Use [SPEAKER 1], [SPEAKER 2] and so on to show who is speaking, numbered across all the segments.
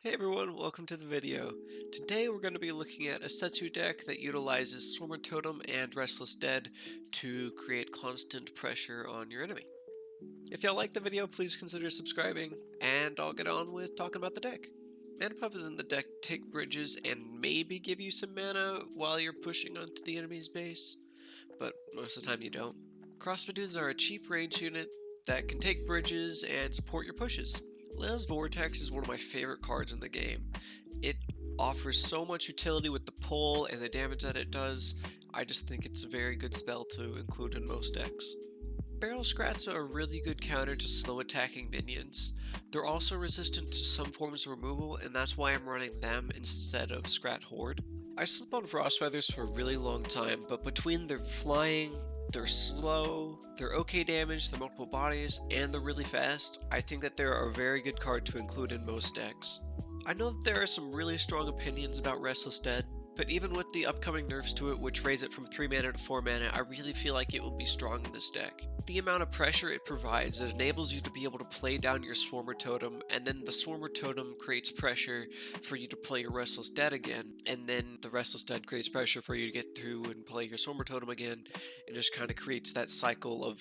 [SPEAKER 1] Hey everyone, welcome to the video. Today we're going to be looking at a Setsu deck that utilizes Swarmer Totem and Restless Dead to create constant pressure on your enemy. If y'all like the video, please consider subscribing, and I'll get on with talking about the deck. Mana Puff is in the deck to take bridges and maybe give you some mana while you're pushing onto the enemy's base, but most of the time you don't. Crossbows are a cheap range unit that can take bridges and support your pushes. Leo's Vortex is one of my favorite cards in the game. It offers so much utility with the pull and the damage that it does. I just think it's a very good spell to include in most decks. Barrel Scrats are a really good counter to slow attacking minions. They're also resistant to some forms of removal, and that's why I'm running them instead of Scrat Horde. I slept on Frost Feathers for a really long time, but between their flying, they're slow, they're okay damage, they're multiple bodies, and they're really fast, I think that they're a very good card to include in most decks. I know that there are some really strong opinions about Restless Dead, but even with the upcoming nerfs to it, which raise it from 3 mana to 4 mana, I really feel like it will be strong in this deck. The amount of pressure it provides, it enables you to be able to play down your Swarmer Totem, and then the Swarmer Totem creates pressure for you to play your Restless Dead again, and then the Restless Dead creates pressure for you to get through and play your Swarmer Totem again, and just kind of creates that cycle of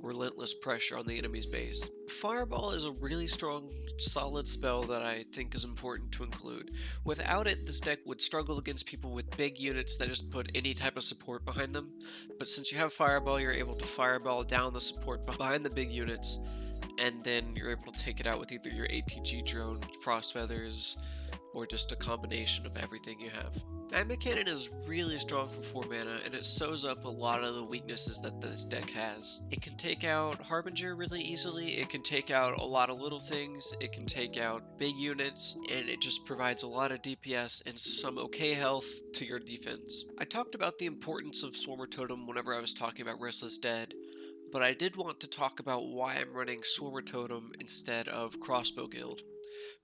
[SPEAKER 1] relentless pressure on the enemy's base. Fireball is a really strong, solid spell that I think is important to include. Without it, this deck would struggle against people with big units that just put any type of support behind them, but since you have Fireball, you're able to Fireball down the support behind the big units, and then you're able to take it out with either your ATG drone, Frost Feathers, or just a combination of everything you have. Magma Cannon is really strong for 4 mana, and it sews up a lot of the weaknesses that this deck has. It can take out Harbinger really easily, it can take out a lot of little things, it can take out big units, and it just provides a lot of DPS and some okay health to your defense. I talked about the importance of Swarmer Totem whenever I was talking about Restless Dead, but I did want to talk about why I'm running Swarmer Totem instead of Crossbow Guild.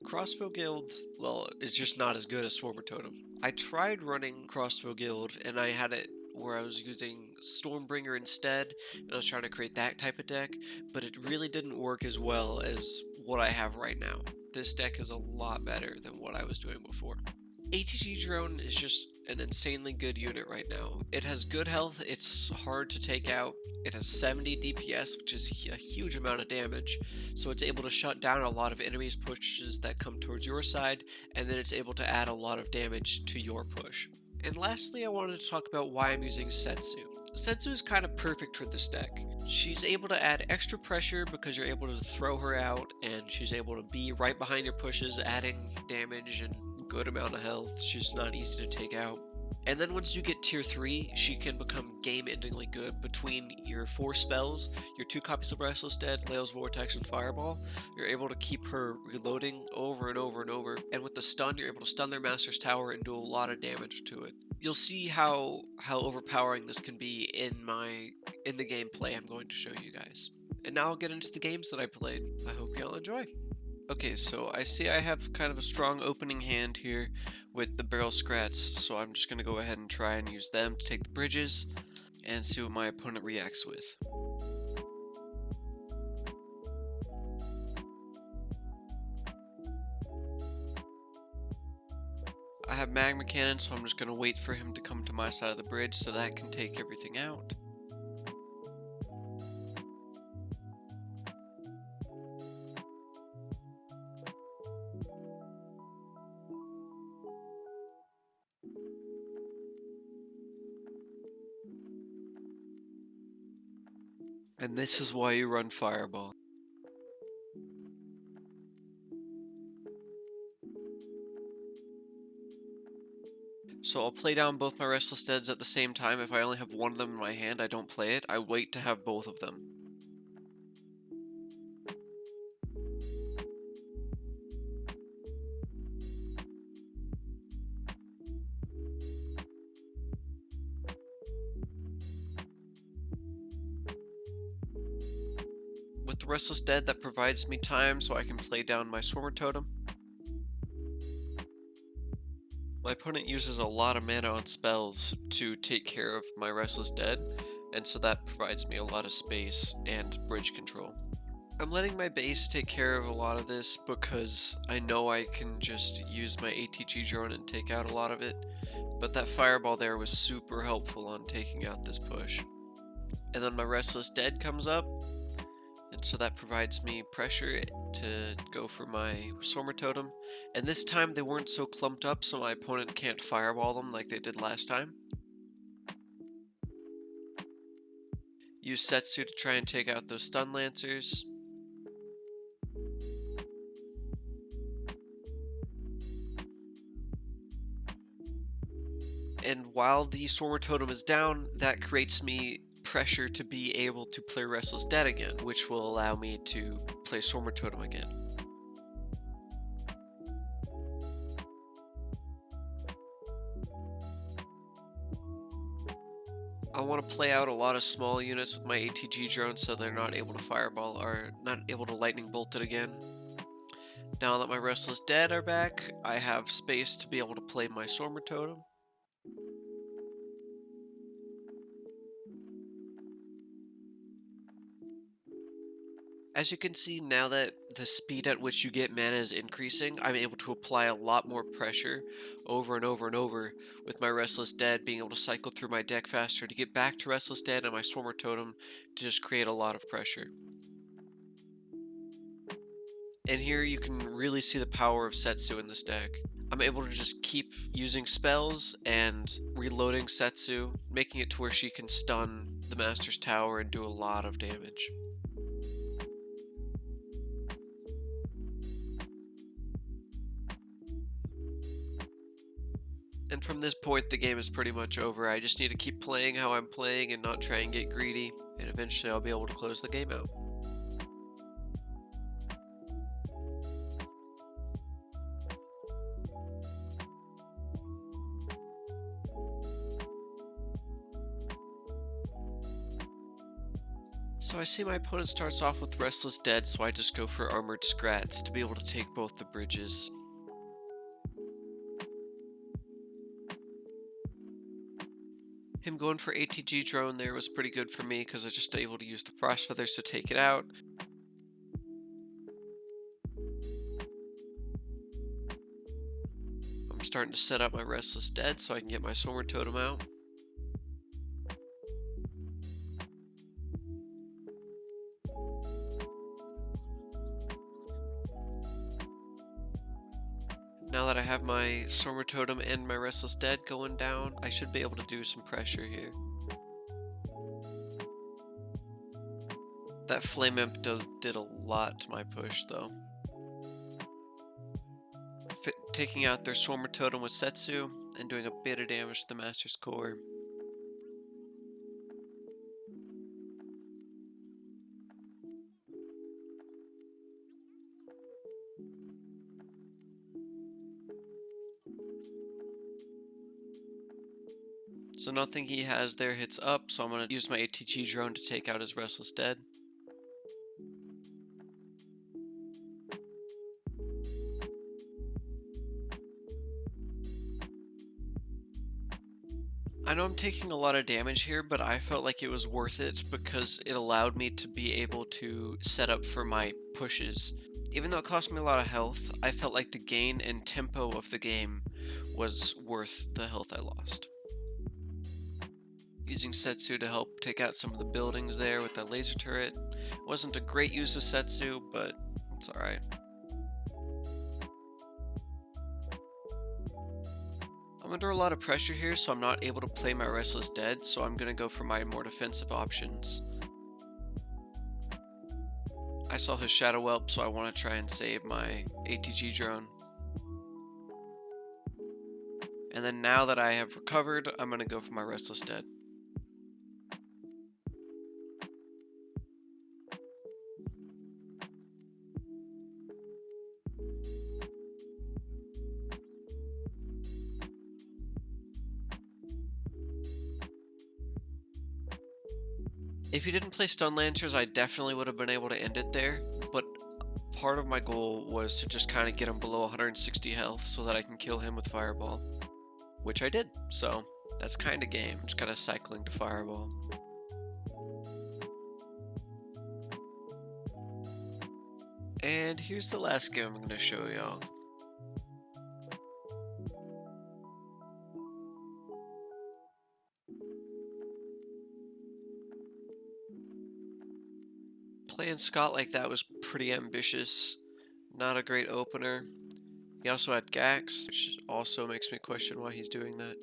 [SPEAKER 1] Crossbow Guild, well, is just not as good as Swarmer Totem. I tried running Crossbow Guild, and I had it where I was using Stormbringer instead, and I was trying to create that type of deck, but it really didn't work as well as what I have right now. This deck is a lot better than what I was doing before. ATG Drone is just an insanely good unit right now. It has good health, it's hard to take out, it has 70 DPS, which is a huge amount of damage, so it's able to shut down a lot of enemies' pushes that come towards your side, and then it's able to add a lot of damage to your push. And lastly, I wanted to talk about why I'm using Setsu. Setsu is kind of perfect for this deck. She's able to add extra pressure because you're able to throw her out, and she's able to be right behind your pushes, adding damage and good amount of health. She's not easy to take out. And then once you get tier 3, she can become game-endingly good between your 4 spells, your 2 copies of Restless Dead, Leo's Vortex, and Fireball. You're able to keep her reloading over and over and over, and with the stun, you're able to stun their Master's Tower and do a lot of damage to it. You'll see how overpowering this can be in the gameplay I'm going to show you guys. And now I'll get into the games that I played. I hope y'all enjoy. Okay, so I see I have kind of a strong opening hand here with the Barrel Scrats, so I'm just going to go ahead and try and use them to take the bridges and see what my opponent reacts with. I have Magma Cannon, so I'm just going to wait for him to come to my side of the bridge so that can take everything out. And this is why you run Fireball. So I'll play down both my Restless Deads at the same time. If I only have one of them in my hand, I don't play it. I wait to have both of them. With the Restless Dead, that provides me time so I can play down my Swarmer Totem. My opponent uses a lot of mana on spells to take care of my Restless Dead, and so that provides me a lot of space and bridge control. I'm letting my base take care of a lot of this because I know I can just use my ATG drone and take out a lot of it, but that fireball there was super helpful on taking out this push. And then my Restless Dead comes up, and so that provides me pressure to go for my Swarmer Totem. And this time they weren't so clumped up so my opponent can't fireball them like they did last time. Use Setsu to try and take out those Stun Lancers. And while the Swarmer Totem is down, that creates me pressure to be able to play Restless Dead again, which will allow me to play Swarmer Totem again. I want to play out a lot of small units with my ATG drone so they're not able to fireball or not able to lightning bolt it again. Now that my Restless Dead are back, I have space to be able to play my Swarmer Totem. As you can see, now that the speed at which you get mana is increasing, I'm able to apply a lot more pressure over and over and over, with my Restless Dead being able to cycle through my deck faster to get back to Restless Dead and my Swarmer Totem to just create a lot of pressure. And here you can really see the power of Setsu in this deck. I'm able to just keep using spells and reloading Setsu, making it to where she can stun the Master's Tower and do a lot of damage. And from this point, the game is pretty much over. I just need to keep playing how I'm playing and not try and get greedy, and eventually I'll be able to close the game out. So I see my opponent starts off with Restless Dead, so I just go for Armored Scrats to be able to take both the bridges. Him going for ATG drone there was pretty good for me because I was just able to use the Frost Feathers to take it out. I'm starting to set up my Restless Dead so I can get my Swarmer Totem out. Now that I have my Swarmer Totem and my Restless Dead going down, I should be able to do some pressure here. That Flame Imp did a lot to my push though. Taking out their Swarmer Totem with Setsu and doing a bit of damage to the Master's Core. So nothing he has there hits up, so I'm going to use my ATG drone to take out his Restless Dead. I know I'm taking a lot of damage here, but I felt like it was worth it because it allowed me to be able to set up for my pushes. Even though it cost me a lot of health, I felt like the gain and tempo of the game was worth the health I lost. Using Setsu to help take out some of the buildings there with that laser turret. Wasn't a great use of Setsu, but it's alright. I'm under a lot of pressure here, so I'm not able to play my Restless Dead, so I'm going to go for my more defensive options. I saw his Shadow Whelp, so I want to try and save my ATG drone. And then now that I have recovered, I'm going to go for my Restless Dead. If you didn't play Stun Lancers, I definitely would have been able to end it there, but part of my goal was to just kind of get him below 160 health so that I can kill him with Fireball, which I did, so that's kind of game, just kind of cycling to Fireball. And here's the last game I'm going to show y'all. Playing Scott like that was pretty ambitious. Not a great opener. He also had Gax, which also makes me question why he's doing that.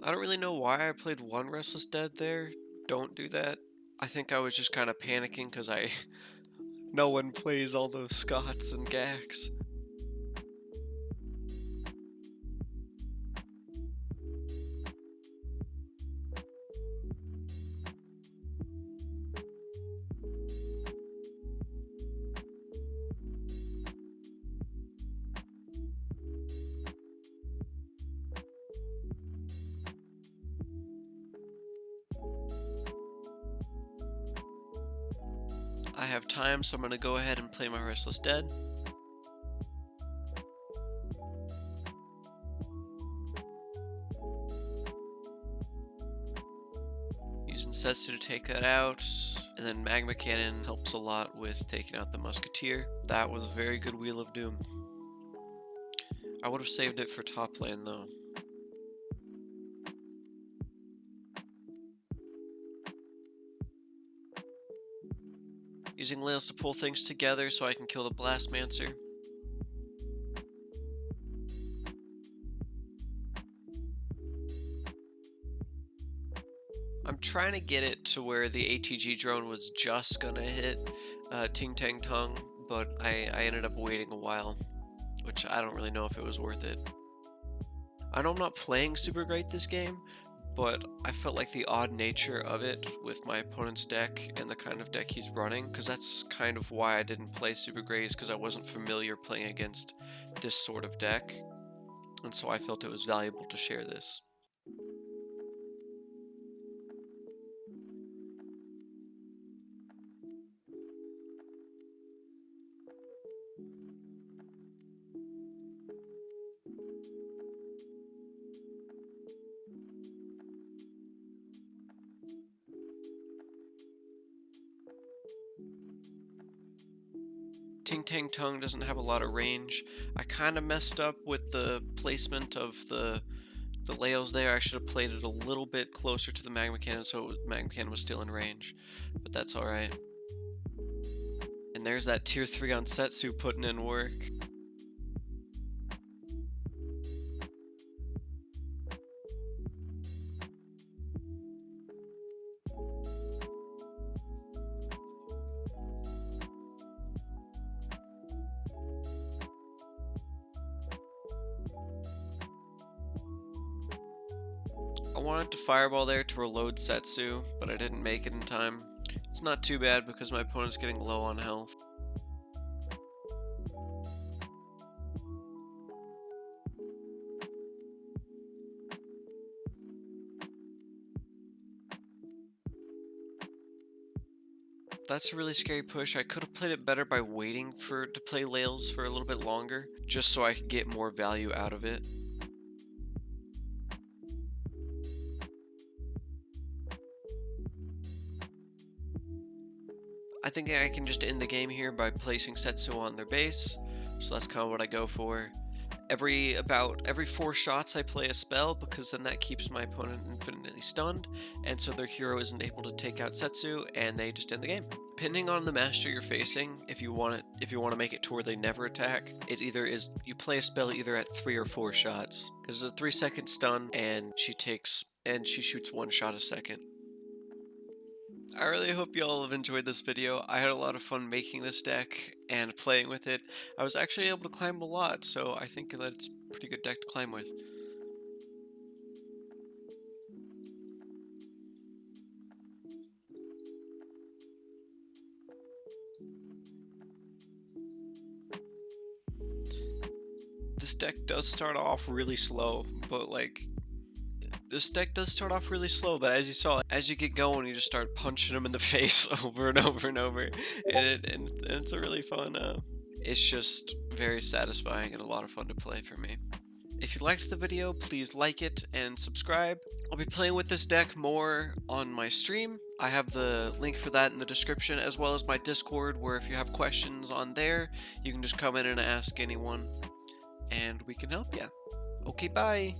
[SPEAKER 1] I don't really know why I played one Restless Dead there. Don't do that. I think I was just kind of panicking because no one plays all those Scots and Gax. I have time, so I'm going to go ahead and play my Restless Dead. Using Setsu to take that out, and then Magma Cannon helps a lot with taking out the Musketeer. That was a very good Wheel of Doom. I would have saved it for top lane though. Using Lails to pull things together so I can kill the Blastmancer. I'm trying to get it to where the ATG drone was just gonna hit Ting Tang Tung, but I ended up waiting a while, which I don't really know if it was worth it. I know I'm not playing super great this game, but I felt like the odd nature of it with my opponent's deck and the kind of deck he's running, because that's kind of why I didn't play super great, is because I wasn't familiar playing against this sort of deck, and so I felt it was valuable to share this. Ting Tang Tung doesn't have a lot of range. I kind of messed up with the placement of the Lails there. I should have played it a little bit closer to the Magma Cannon so Magma Cannon was still in range, but that's alright. And there's that tier 3 on Setsu putting in work. I wanted to fireball there to reload Setsu, but I didn't make it in time. It's not too bad because my opponent's getting low on health. That's a really scary push. I could have played it better by waiting to play Lails for a little bit longer, just so I could get more value out of it. I think I can just end the game here by placing Setsu on their base, so that's kind of what I go for. Every 4 shots I play a spell, because then that keeps my opponent infinitely stunned, and so their hero isn't able to take out Setsu, and they just end the game. Depending on the master you're facing, if you want to make it to where they never attack, it either is you play a spell either at 3 or 4 shots, because it's a 3-second stun, and she shoots 1 shot a second. I really hope you all have enjoyed this video. I had a lot of fun making this deck and playing with it. I was actually able to climb a lot, so I think that it's a pretty good deck to climb with. This deck does start off really slow, but as you saw, as you get going, you just start punching them in the face over and over and over, and it's a really fun, it's just very satisfying and a lot of fun to play for me. If you liked the video, please like it and subscribe. I'll be playing with this deck more on my stream. I have the link for that in the description, as well as my Discord, where if you have questions on there, you can just come in and ask anyone, and we can help you. Okay, bye!